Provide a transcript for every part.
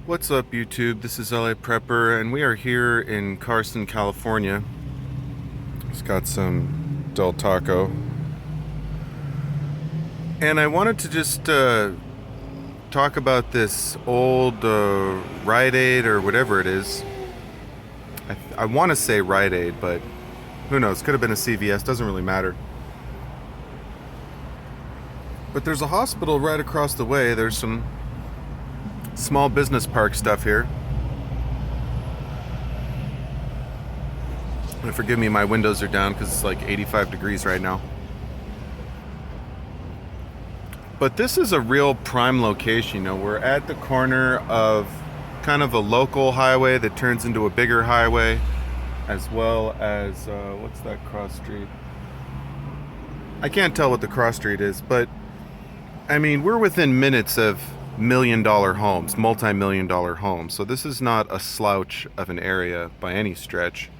What's up, YouTube? This is LA Prepper, and we are here in Carson, California. It's got some Del Taco. And I wanted to just talk about this old Rite Aid or whatever it is. I want to say Rite Aid, but who knows? Could have been a CVS, doesn't really matter. But there's a hospital right across the way. There's some small business park stuff here. And forgive me, my windows are down because it's like 85 degrees right now. But this is a real prime location. You know, we're at the corner of kind of a local highway that turns into a bigger highway, as well as what's that cross street? I can't tell what the cross street is, but I mean, we're within minutes of million-dollar homes, multi-million-dollar homes. So this is not a slouch of an area by any stretch.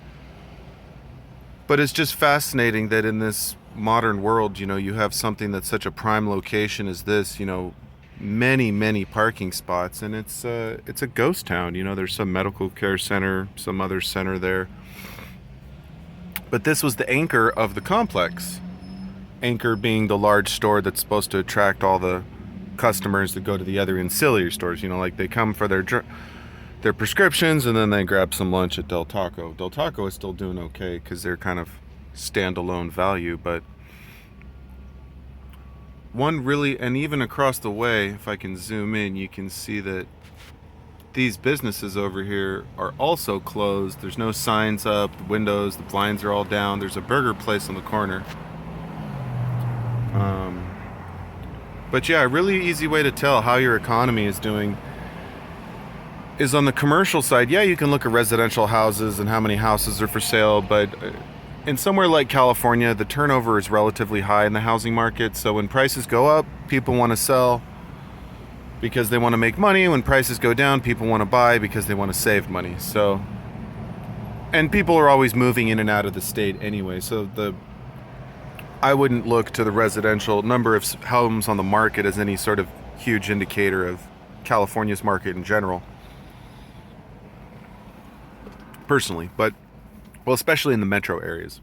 But it's just fascinating that in this modern world, you know, you have something that's such a prime location as this, you know, many parking spots, and it's a ghost town. You know, there's some medical care center, some other center there. But this was the anchor of the complex. Anchor being the large store that's supposed to attract all the customers that go to the other ancillary stores. You know, like they come for their prescriptions and then they grab some lunch at Del Taco. Del Taco is still doing okay because they're kind of standalone value, but one really, and even across the way, if I can zoom in, you can see that these businesses over here are also closed. There's no signs up, the windows, the blinds are all down. There's a burger place on the corner. But yeah, a really easy way to tell how your economy is doing is on the commercial side. Yeah, you can look at residential houses and how many houses are for sale, but in somewhere like California, the turnover is relatively high in the housing market. So when prices go up, people want to sell because they want to make money. When prices go down, people want to buy because they want to save money. So, and people are always moving in and out of the state anyway. So I wouldn't look to the residential number of homes on the market as any sort of huge indicator of California's market in general, personally, but well, especially in the metro areas.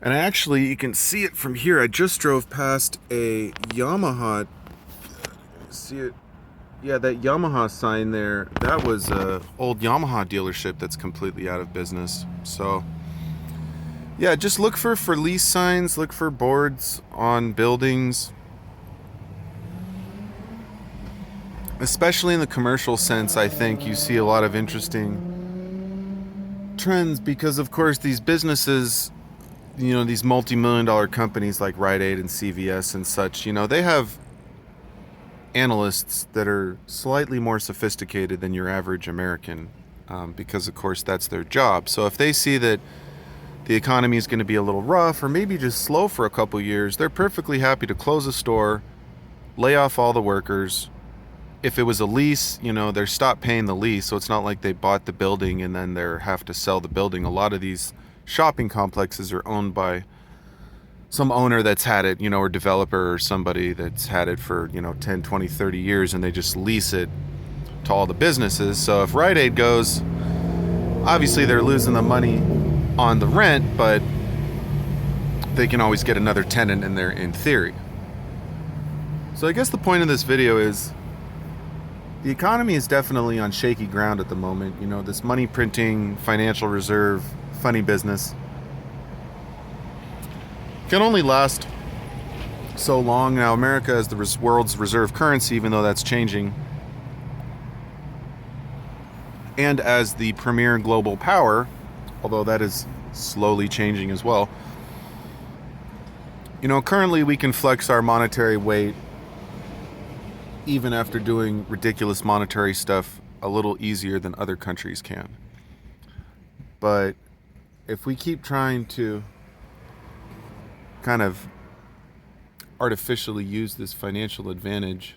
And actually, you can see it from here. I just drove past a Yamaha. See it? Yeah, that Yamaha sign there, that was a old Yamaha dealership that's completely out of business. So yeah, just look for lease signs, look for boards on buildings. Especially in the commercial sense, I think you see a lot of interesting trends because, of course, these businesses, you know, these multi-million-dollar companies like Rite Aid and CVS and such, you know, they have analysts that are slightly more sophisticated than your average American because, of course, that's their job. So if they see that the economy is going to be a little rough or maybe just slow for a couple years, they're perfectly happy to close a store, lay off all the workers. If it was a lease, you know, they're stopped paying the lease, so it's not like they bought the building and then they have to sell the building. A lot of these shopping complexes are owned by some owner that's had it, you know, or developer or somebody that's had it for, you know, 10, 20, 30 years, and they just lease it to all the businesses. So if Rite Aid goes, obviously they're losing the money on the rent, but they can always get another tenant in there in theory. So I guess the point of this video is the economy is definitely on shaky ground at the moment. You know, this money printing, financial reserve, funny business can only last so long. Now, America is the world's reserve currency, even though that's changing, and as the premier global power, although that is slowly changing as well. You know, currently we can flex our monetary weight even after doing ridiculous monetary stuff a little easier than other countries can. But if we keep trying to kind of artificially use this financial advantage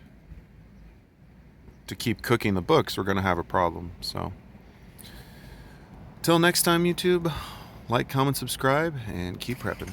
to keep cooking the books, we're going to have a problem. So till next time, YouTube, like, comment, subscribe, and keep prepping.